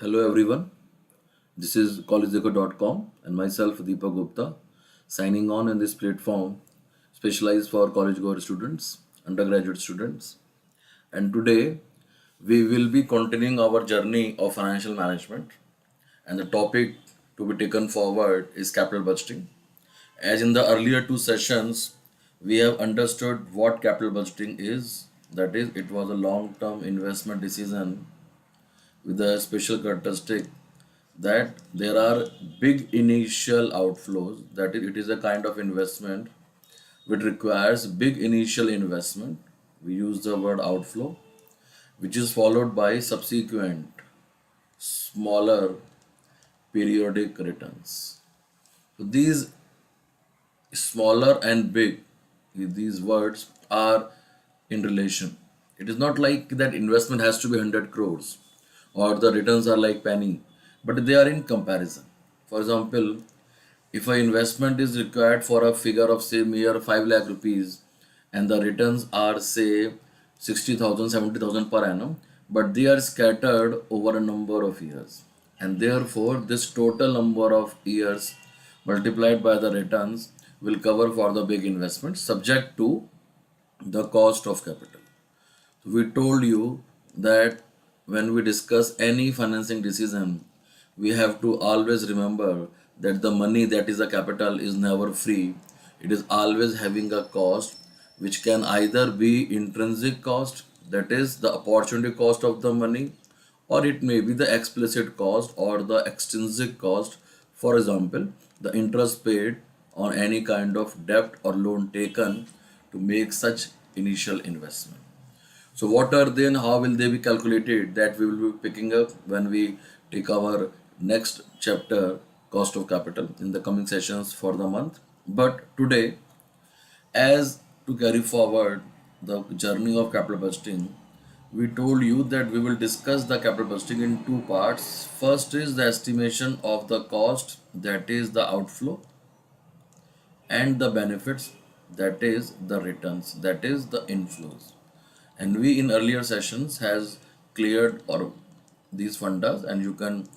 Hello everyone, this is CollegeDekho.com and myself Deepak Gupta signing on in this platform specialized for college goer students, undergraduate students. And today we will be continuing our journey of financial management, and the topic to be taken forward is capital budgeting. As in the earlier two sessions, we have understood what capital budgeting is. That is, it was a long-term investment decision with a special characteristic that there are big initial outflows. That is, it is a kind of investment which requires big initial investment. We use the word outflow, which is followed by subsequent smaller periodic returns. So these smaller and big, these words are in relation. It is not like that investment has to be 100 crores or the returns are like penny, but they are in comparison. For example, if an investment is required for a figure of say mere 5 lakh rupees and the returns are say 60,000, 70,000 per annum, but they are scattered over a number of years, and therefore this total number of years multiplied by the returns will cover for the big investment subject to the cost of capital. We told you that when we discuss any financing decision, we have to always remember that the money that is a capital is never free. It is always having a cost, which can either be intrinsic cost, that is the opportunity cost of the money, or it may be the explicit cost or the extrinsic cost. For example, the interest paid on any kind of debt or loan taken to make such initial investment. So what are they and how will they be calculated? That we will be picking up when we take our next chapter, cost of capital, in the coming sessions for the month. But today, as to carry forward the journey of capital budgeting, we told you that we will discuss the capital budgeting in two parts. First is the estimation of the cost, that is the outflow, and the benefits, that is the returns, that is the inflows. And we in earlier sessions has cleared or these fundas, and you can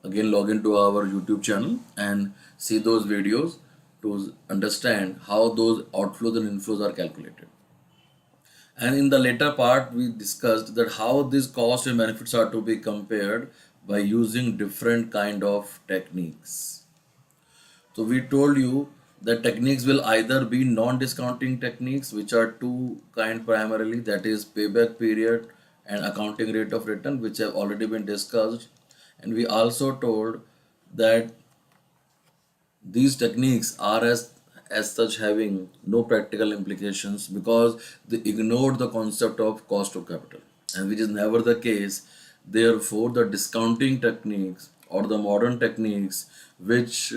again log into our YouTube channel and see those videos to understand how those outflows and inflows are calculated. And in the later part we discussed that how these costs and benefits are to be compared by using different kind of techniques. So we told you that techniques will either be non-discounting techniques, which are two kind primarily, that is payback period and accounting rate of return, which have already been discussed. And we also told that these techniques are as such having no practical implications because they ignored the concept of cost of capital, and which is never the case. Therefore, the discounting techniques or the modern techniques which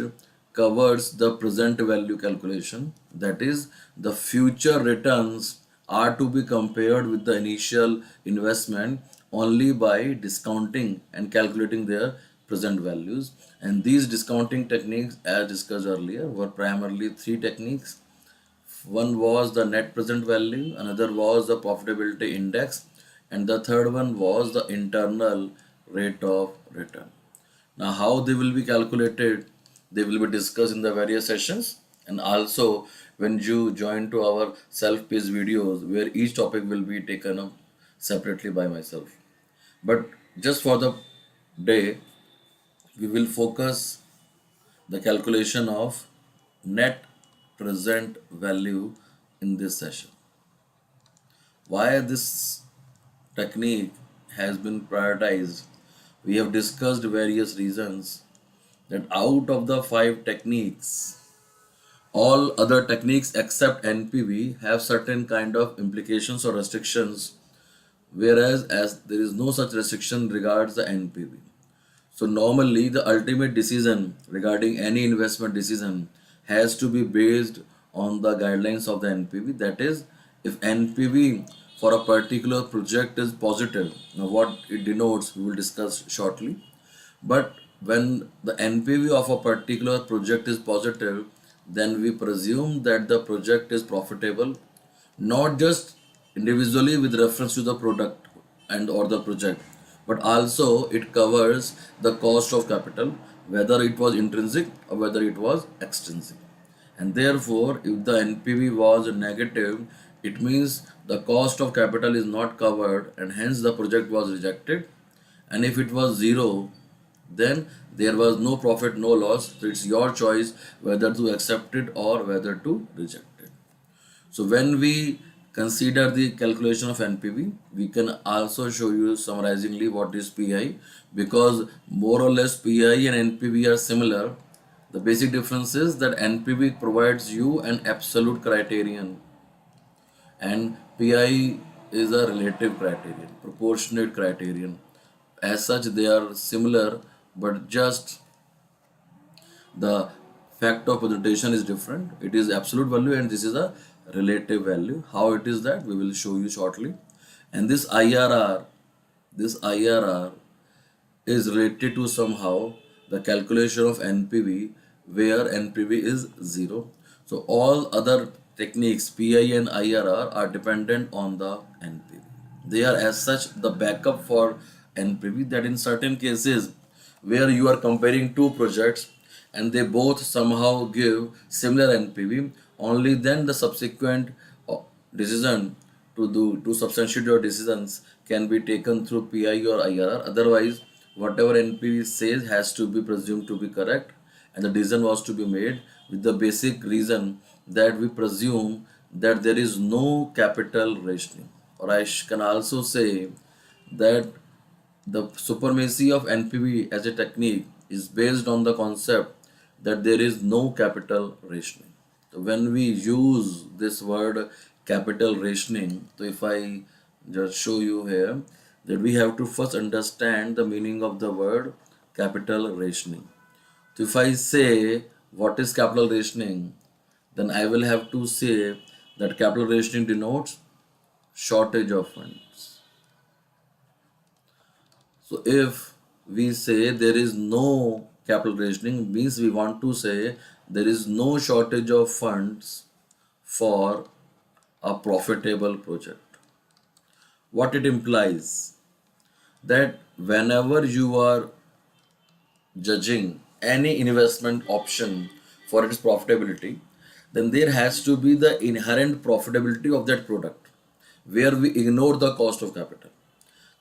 covers the present value calculation, that is the future returns are to be compared with the initial investment only by discounting and calculating their present values. And these discounting techniques, as discussed earlier, were primarily three techniques. One was the net present value, another was the profitability index, and the third one was the internal rate of return. Now, how they will be calculated, they will be discussed in the various sessions, and also when you join to our self-paced videos where each topic will be taken up separately by myself. But just for the day, we will focus the calculation of net present value in this session. Why this technique has been prioritized? We have discussed various reasons that out of the five techniques, all other techniques except NPV have certain kind of implications or restrictions, whereas as there is no such restriction regards the NPV. So normally the ultimate decision regarding any investment decision has to be based on the guidelines of the NPV. That is, if NPV for a particular project is positive, now what it denotes we will discuss shortly. But when the NPV of a particular project is positive, then we presume that the project is profitable, not just individually with reference to the product and or the project, but also it covers the cost of capital, whether it was intrinsic or whether it was extrinsic. And therefore, if the NPV was negative, it means the cost of capital is not covered and hence the project was rejected. And if it was zero, then there was no profit, no loss. So it's your choice whether to accept it or whether to reject it. So when we consider the calculation of NPV, we can also show you summarizingly what is PI, because more or less PI and NPV are similar. The basic difference is that NPV provides you an absolute criterion and PI is a relative criterion, proportionate criterion. As such, they are similar, but just the fact of presentation is different. It is absolute value and this is a relative value. How it is that we will show you shortly. And this IRR is related to somehow the calculation of NPV where NPV is zero. So all other techniques PI and IRR are dependent on the NPV. They are as such the backup for NPV, that in certain cases where you are comparing two projects and they both somehow give similar NPV, only then the subsequent decision to substantiate your decisions can be taken through PI or IRR. Otherwise, whatever NPV says has to be presumed to be correct, and the decision was to be made with the basic reason that we presume that there is no capital rationing. Or can also say that the supremacy of NPV as a technique is based on the concept that there is no capital rationing. So when we use this word capital rationing, so if I just show you here that we have to first understand the meaning of the word capital rationing. So if I say what is capital rationing, then I will have to say that capital rationing denotes shortage of funds. So if we say there is no capital rationing, means we want to say there is no shortage of funds for a profitable project. What it implies that whenever you are judging any investment option for its profitability, then there has to be the inherent profitability of that product where we ignore the cost of capital.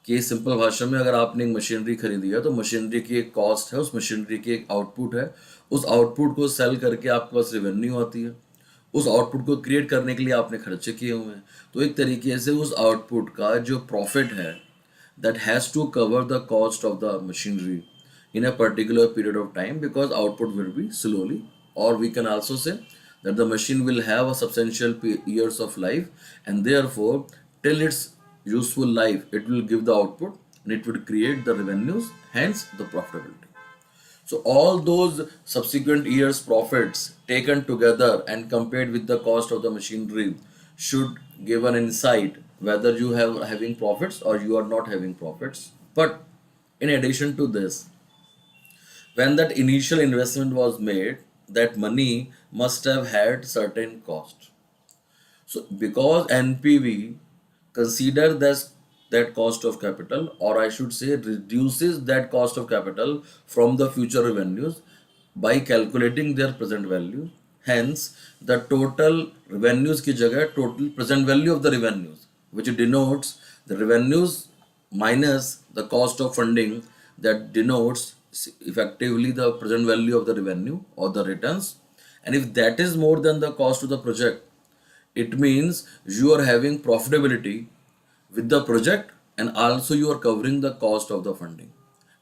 कि simple भाषा में अगर आपने एक machinery खरीदी है तो machinery की एक कॉस्ट है, उस मशीनरी की एक आउटपुट है, उस आउटपुट को सेल करके आपके पास रेवेन्यू आती है, उस आउटपुट को क्रिएट करने के लिए आपने खर्चे किए हुए हैं, तो एक तरीके से उस आउटपुट का जो प्रॉफिट है that has to cover the cost of the machinery in a particular period of time, because output will be slowly, or we can also say that the machine will have a substantial years of life and therefore till its useful life it will give the output and it would create the revenues, hence the profitability. So all those subsequent years profits taken together and compared with the cost of the machinery should give an insight whether you have having profits or you are not having profits. But in addition to this, when that initial investment was made, that money must have had certain cost. So because NPV consider that cost of capital, or I should say reduces that cost of capital from the future revenues by calculating their present value. Hence, the total revenues की जगह total present value of the revenues, which denotes the revenues minus the cost of funding, that denotes effectively the present value of the revenue or the returns. And if that is more than the cost of the project, it means you are having profitability with the project and also you are covering the cost of the funding.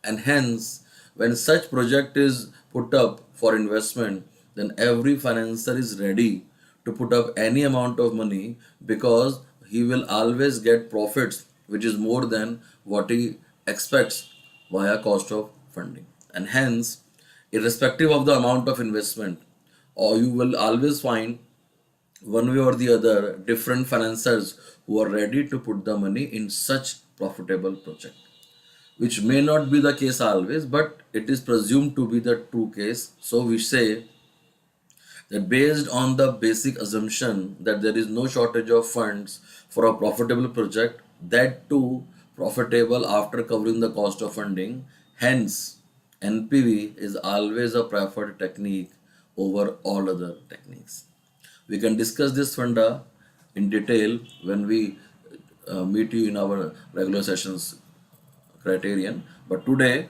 And hence, when such project is put up for investment, then every financer is ready to put up any amount of money because he will always get profits which is more than what he expects via cost of funding. And hence, irrespective of the amount of investment, or you will always find one way or the other different financiers who are ready to put the money in such profitable project, which may not be the case always, but it is presumed to be the true case. So we say that based on the basic assumption that there is no shortage of funds for a profitable project, that too profitable after covering the cost of funding. Hence, NPV is always a preferred technique over all other techniques. We can discuss this funda in detail when we meet you in our regular sessions criterion. But today,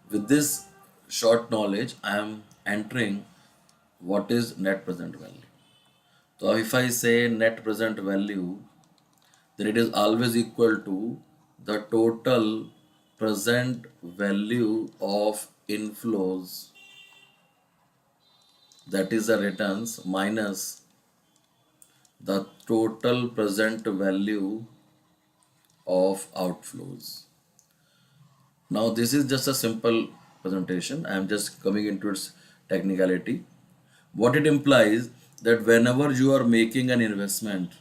with this short knowledge, I am entering what is net present value. So if I say net present value, then it is always equal to the total present value of inflows, that is the returns, minus the total present value of outflows. Now this is just a simple presentation. I am just coming into its technicality. What it implies that whenever you are making an investment,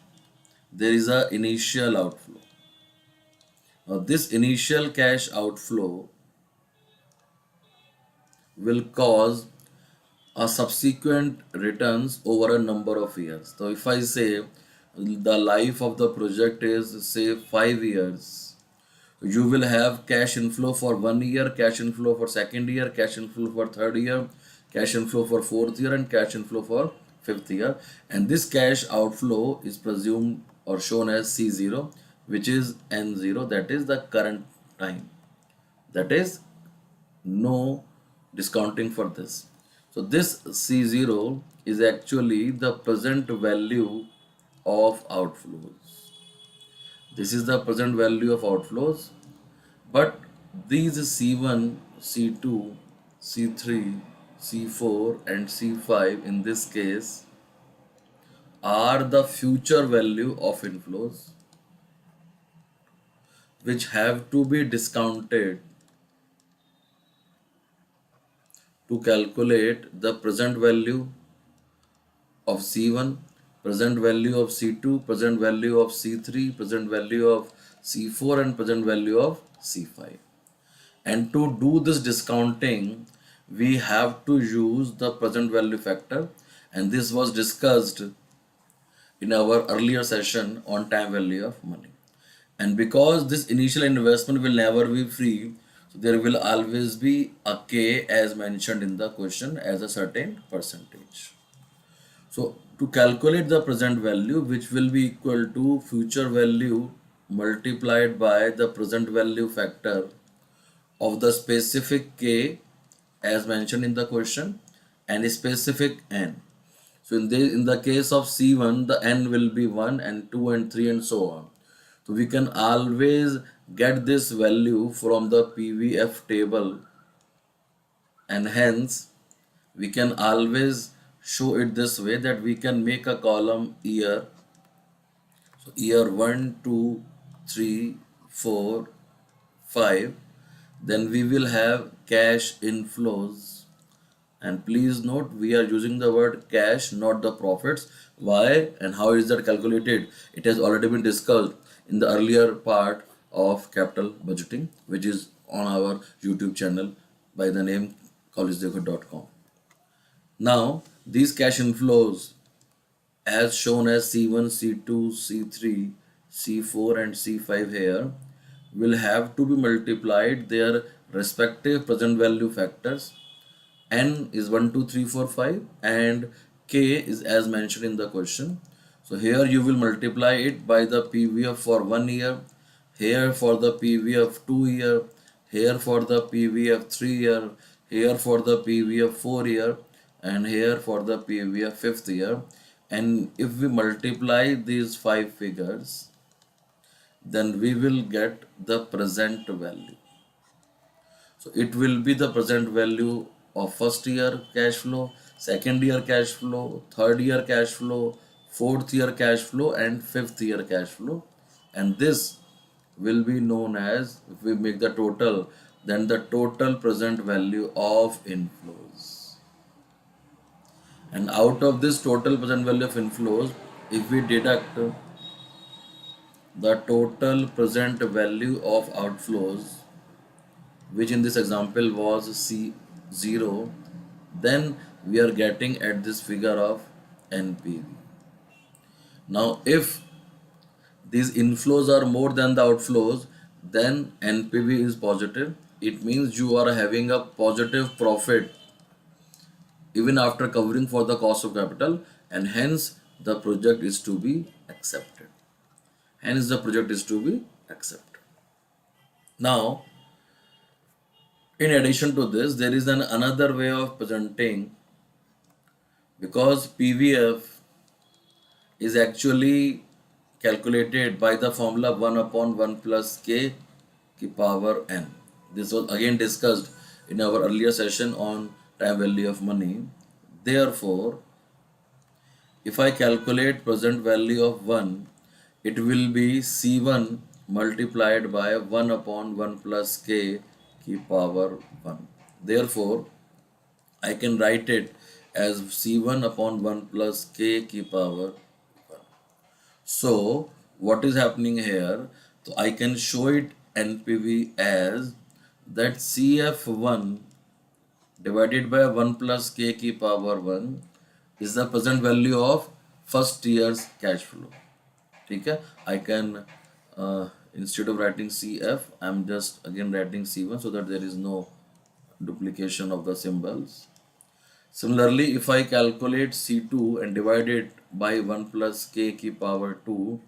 there is a initial outflow. Now this initial cash outflow will cause a subsequent returns over a number of years. So if I say the life of the project is say 5 years, you will have cash inflow for 1 year, cash inflow for second year, cash inflow for third year, cash inflow for fourth year, and cash inflow for fifth year. And this cash outflow is presumed or shown as C0, which is N0, that is the current time. That is no discounting for this. So this C0 is actually the present value of outflows. This is the present value of outflows, but these C1, C2, C3, C4 and C5 in this case are the future value of inflows which have to be discounted to calculate the present value of C1, present value of C2, present value of C3, present value of C4 and present value of C5. And to do this discounting, we have to use the present value factor, and this was discussed in our earlier session on time value of money. And because this initial investment will never be free, so there will always be a K as mentioned in the question as a certain percentage. So to calculate the present value, which will be equal to future value multiplied by the present value factor of the specific K as mentioned in the question and a specific N. So in the case of C1, the N will be 1 and 2 and 3 and so on. So we can always get this value from the PVF table, and hence we can always show it this way, that we can make a column year. So year 1, 2, 3, 4, 5. Then we will have cash inflows, and please note we are using the word cash, not the profits. Why and how is that calculated? It has already been discussed in the earlier part of capital budgeting, which is on our YouTube channel by the name CollegeDekho.com. Now these cash inflows as shown as C1, C2, C3, C4 and C5 here will have to be multiplied their respective present value factors. N is 1, 2, 3, 4, 5 and K is as mentioned in the question. So here you will multiply it by the PVF for 1 year, here for the PVF 2 year, here for the PVF 3 year, here for the PVF 4 year and here for the PVF 5th year. And if we multiply these 5 figures, then we will get the present value. So it will be the present value of first year cash flow, second year cash flow, third year cash flow, fourth year cash flow and fifth year cash flow. And this will be known as, if we make the total, then the total present value of inflows. And out of this total present value of inflows, if we deduct the total present value of outflows, which in this example was C0, then we are getting at this figure of NPV. Now if these inflows are more than the outflows, then NPV is positive. It means you are having a positive profit even after covering for the cost of capital, and hence the project is to be accepted. Hence the project is to be accepted. Now, in addition to this, there is another way of presenting, because PVF is actually calculated by the formula 1 upon 1 plus k ki power n. This was again discussed in our earlier session on time value of money. Therefore, if I calculate present value of 1, it will be C1 multiplied by 1 upon 1 plus k ki power 1. Therefore, I can write it as C1 upon 1 plus k ki power 1. So, what is happening here? So, I can show it NPV as that CF1 divided by 1 plus k ki power 1 is the present value of first year's cash flow. Okay? I can, instead of writing CF, I'm just again writing C1 so that there is no duplication of the symbols. Similarly, if I calculate C2 and divide it by 1 plus k ki power 2,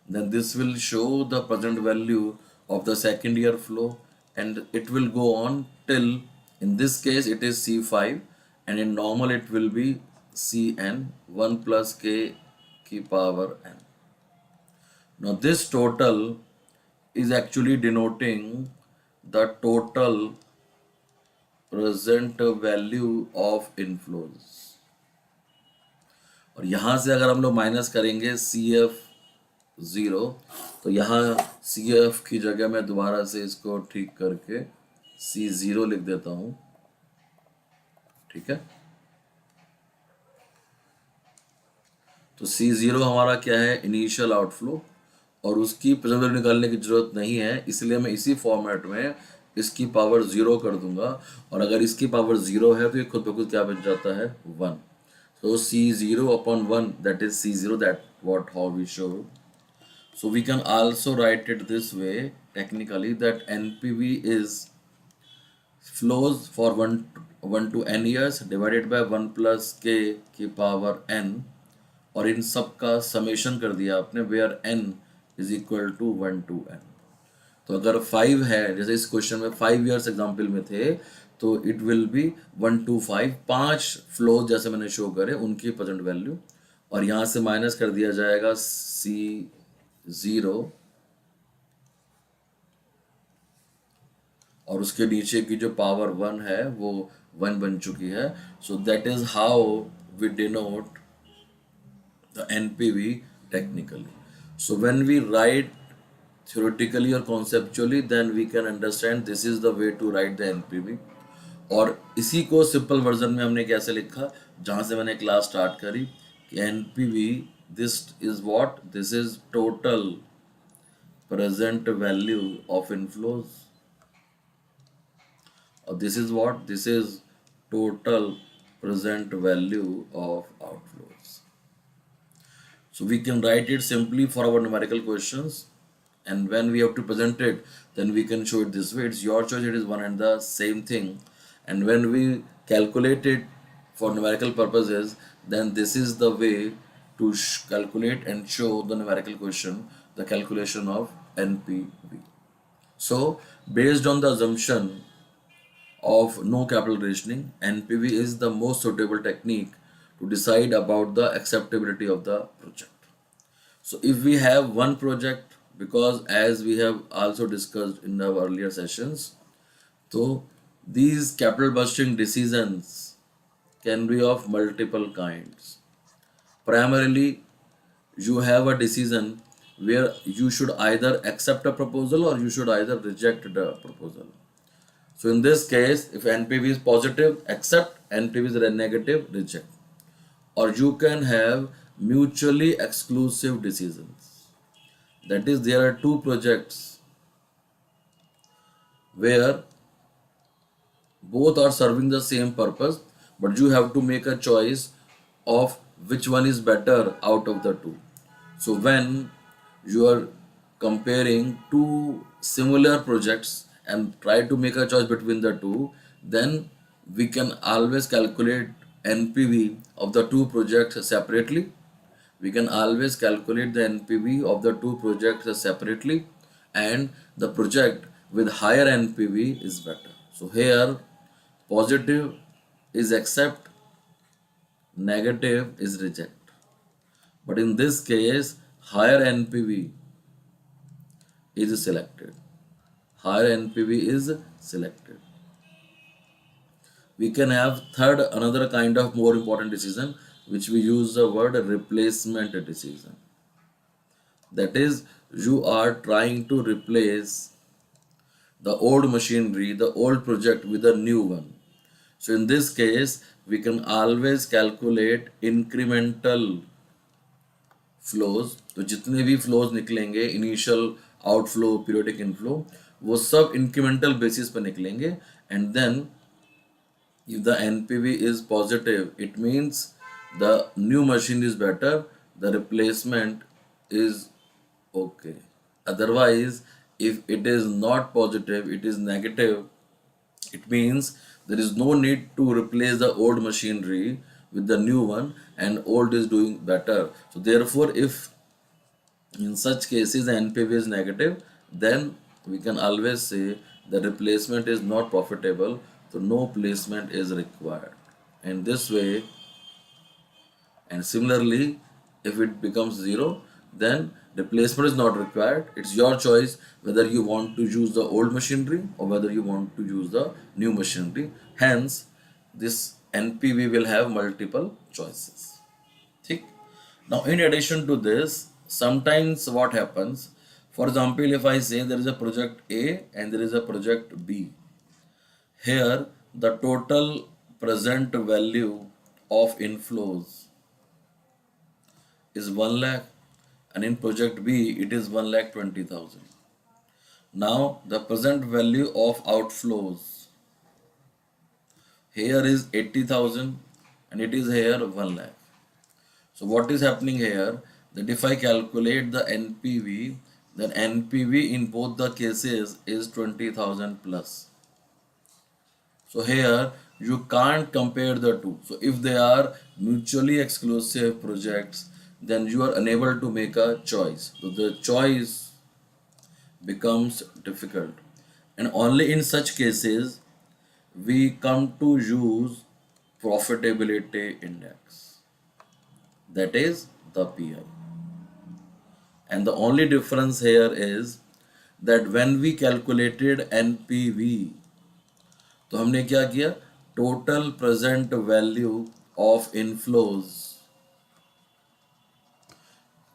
then this will show the present value of the second year flow, and it will go on till, in this case it is C5, and in normal it will be Cn 1 plus k ki power n. Now this total is actually denoting the total present value of inflows, और यहाँ से अगर हम लोग minus करेंगे CF0, तो यहाँ CF की जगह मैं दोबारा से इसको ठीक करके C0 लिख देता हूँ. ठीक है, तो C0 हमारा क्या है, इनिशियल आउटफ्लो, और उसकी प्रेजेंट वैल्यू निकालने की जरूरत नहीं है, इसलिए मैं इसी फॉर्मेट में इसकी पावर 0 कर दूंगा, और अगर इसकी पावर 0 है तो ये खुद ब खुद क्या बन जाता है, 1. So C0 upon 1, that is C0, that what how we show. So we can also write it this way technically, that NPV is flows for 1 to n years divided by 1 plus k की power n, और इन सब का summation कर दिया आपने, where n is equal to 1 to n. तो अगर 5 है, जैसे इस क्वेश्चन में 5 years एग्जाम्पल में थे, तो it will be 1 to 5, 5 flows जैसे मैंने शो करे उनकी प्रेजेंट वैल्यू, और यहाँ से माइनस कर दिया जाएगा C0, और उसके नीचे की जो पावर 1 है वो 1 बन चुकी है. So that is how we denote the NPV technically. So when we write theoretically or conceptually, then we can understand this is the way to write the NPV. और इसी को सिंपल वर्जन में हमने कैसे लिखा, जहाँ से मैंने क्लास स्टार्ट करी, कि NPV this is what, this is total present value of inflows, और this is what, this is total present value of outflows. So we can write it simply for our numerical questions, and when we have to present it, then we can show it this way. It's your choice, it is one and the same thing. And when we calculate it for numerical purposes, then this is the way to calculate and show the numerical question, the calculation of NPV. So based on the assumption of no capital rationing, NPV is the most suitable technique to decide about the acceptability of the project. So if we have one project, because as we have also discussed in our earlier sessions, so these capital busting decisions can be of multiple kinds. Primarily, you have a decision where you should either accept a proposal or you should either reject the proposal. So in this case, if NPV is positive, accept, NPV is negative, reject. Or you can have mutually exclusive decisions. That is, there are two projects where both are serving the same purpose, but you have to make a choice of which one is better out of the two. So when you are comparing two similar projects and try to make a choice between the two, then we can always calculate NPV of the two projects separately. We can always calculate the NPV of the two projects separately, and the project with higher NPV is better. So here positive is accept, negative is reject. But in this case, higher NPV is selected. Higher NPV is selected. We can have third another kind of more important decision, which we use the word replacement decision. That is, you are trying to replace the old machinery, the old project with a new one. So in this case, we can always calculate incremental flows. तो जितने भी flows निकलेंगे, initial outflow, periodic inflow, वो सब incremental basis पर निकलेंगे. And then if the NPV is positive, it means the new machine is better, the replacement is okay. Otherwise, if it is not positive, it is negative, it means there is no need to replace the old machinery with the new one, and old is doing better. So therefore, if in such cases the NPV is negative, then we can always say the replacement is not profitable, so no placement is required. And this way, and similarly, if it becomes zero, then replacement is not required. It's your choice whether you want to use the old machinery or whether you want to use the new machinery. Hence, this NPV will have multiple choices. ठीक? Now, in addition to this, sometimes what happens, for example, if I say there is a project A and there is a project B, here the total present value of inflows is 1 lakh, and in project B it is 1,20,000. Now the present value of outflows here is 80,000 and it is here 1 lakh. So what is happening here, that if I calculate the NPV, then NPV in both the cases is 20,000 plus. So here you can't compare the two. So if they are mutually exclusive projects, then you are unable to make a choice. So the choice becomes difficult. And only in such cases we come to use profitability index. That is the PI. And the only difference here is that when we calculated NPV, तो हमने क्या किया, total present value of inflows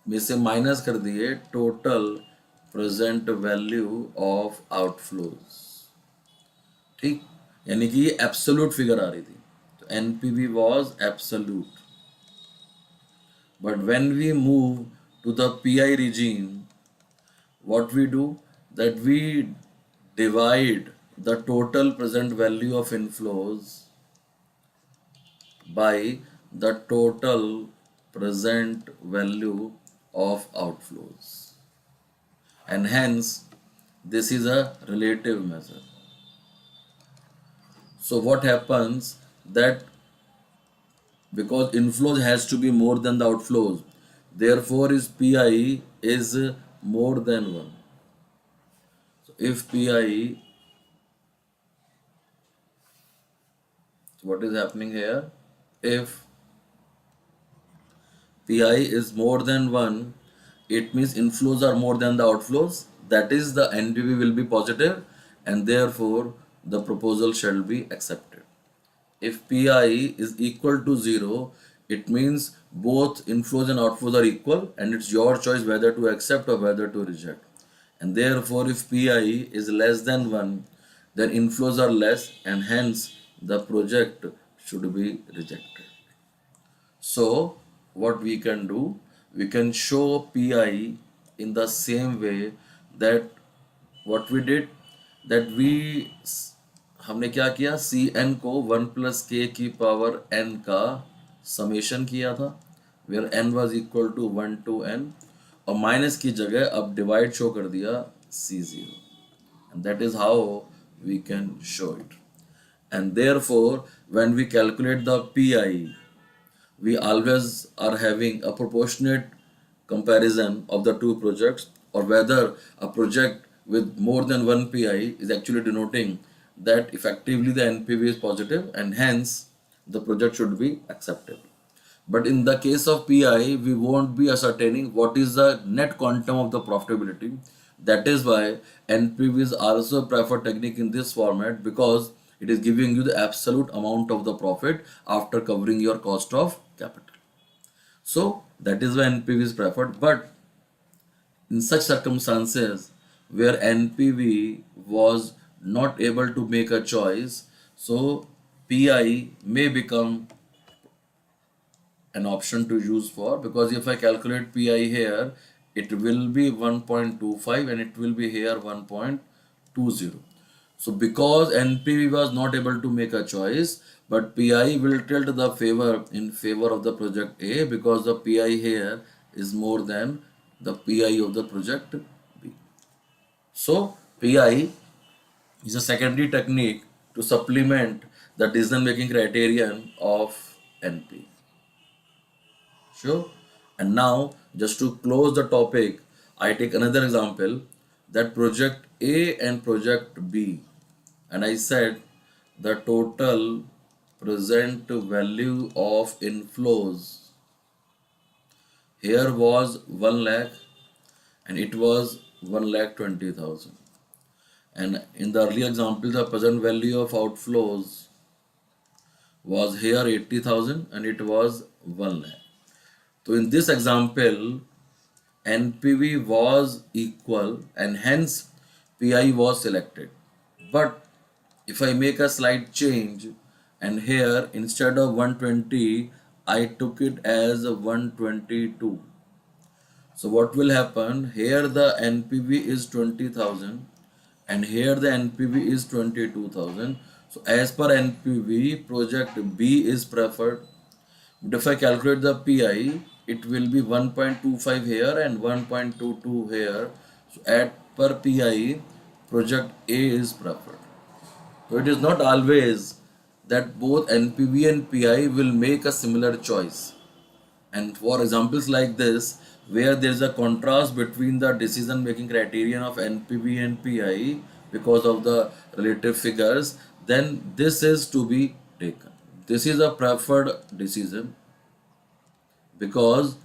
में से minus कर दिए total present value of outflows. ठीक, यानी कि ये एब्सोल्यूट फिगर आ रही थी, तो NPV was absolute. But when we move to the PI regime, what we do, that we divide the total present value of inflows by the total present value of outflows, and hence this is a relative measure. So what happens, that because inflows has to be more than the outflows, therefore is PI is more than 1. So if PI, what is happening here, if PI is more than 1, it means inflows are more than the outflows, that is the NPV will be positive, and therefore the proposal shall be accepted. If PI is equal to 0, it means both inflows and outflows are equal, and it's your choice whether to accept or whether to reject. And therefore if PI is less than 1, then inflows are less, and hence the project should be rejected. So what we can do, we can show PI in the same way that what we did, that we हमने क्या किया, C N को 1 plus के की power n का summation किया था, where n was equal to 1 to n, और माइनस की जगह अब डिवाइड शो कर दिया C0. and that is how we can show it. And therefore, when we calculate the PI, we always are having a proportionate comparison of the two projects, or whether a project with more than one PI is actually denoting that effectively the NPV is positive and hence the project should be accepted. But in the case of PI, we won't be ascertaining what is the net quantum of the profitability. That is why NPV is also a preferred technique in this format, because it is giving you the absolute amount of the profit after covering your cost of capital. So that is why NPV is preferred. But in such circumstances where NPV was not able to make a choice, so PI may become an option to use for, because if I calculate PI here, it will be 1.25 and it will be here 1.20. So because NPV was not able to make a choice, but PI will tilt the favor in favor of the project A, because the PI here is more than the PI of the project B. So PI is a secondary technique to supplement the decision making criterion of NP. Sure. And now, just to close the topic, I take another example, that project A and project B. And I said the total present value of inflows here was 1 lakh and it was 1,20,000. And in the earlier example, the present value of outflows was here 80,000 and it was 1 lakh. So in this example, NPV was equal and hence PI was selected. But if I make a slight change and here instead of 120, I took it as 122. So what will happen? Here the NPV is 20,000 and here the NPV is 22,000. So as per NPV, project B is preferred. But if I calculate the PI, it will be 1.25 here and 1.22 here. So at per PI, project A is preferred. So it is not always that both NPV and PI will make a similar choice. And for examples like this, where there is a contrast between the decision making criterion of NPV and PI because of the relative figures, then this is to be taken. This is a preferred decision because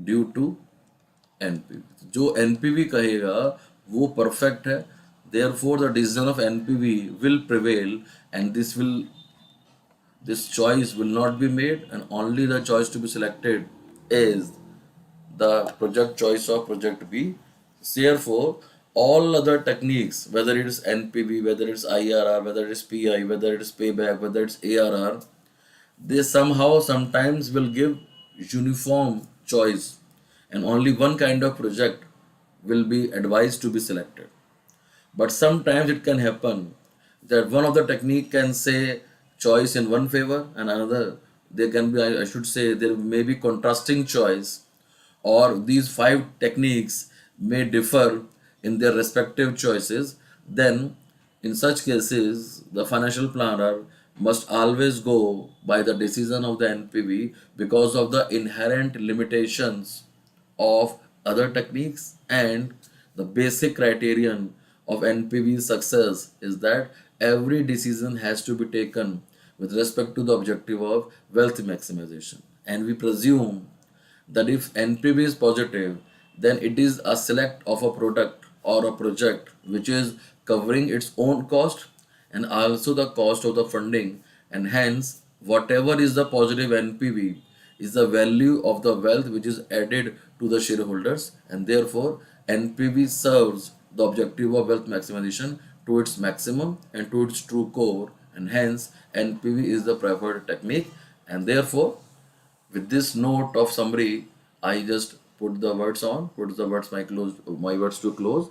due to NPV, जो NPV कहेगा वो perfect है, therefore the decision of NPV will prevail and this choice will not be made and only the choice to be selected is the project choice of project B. Therefore all other techniques, whether it is NPV, whether it's IRR, whether it is PI, whether it is payback, whether it's ARR, they somehow sometimes will give uniform choice and only one kind of project will be advised to be selected. But sometimes it can happen that one of the technique can say choice in one favor and another, there can be, I should say, there may be contrasting choice, or these five techniques may differ in their respective choices. Then in such cases the financial planner must always go by the decision of the NPV because of the inherent limitations of other techniques, and the basic criterion of NPV success is that every decision has to be taken with respect to the objective of wealth maximization. And we presume that if NPV is positive, then it is a select of a product or a project which is covering its own cost and also the cost of the funding, and hence whatever is the positive NPV is the value of the wealth which is added to the shareholders, and therefore NPV serves the objective of wealth maximization to its maximum and to its true core, and hence NPV is the preferred technique. And therefore with this note of summary, I just put the words to close.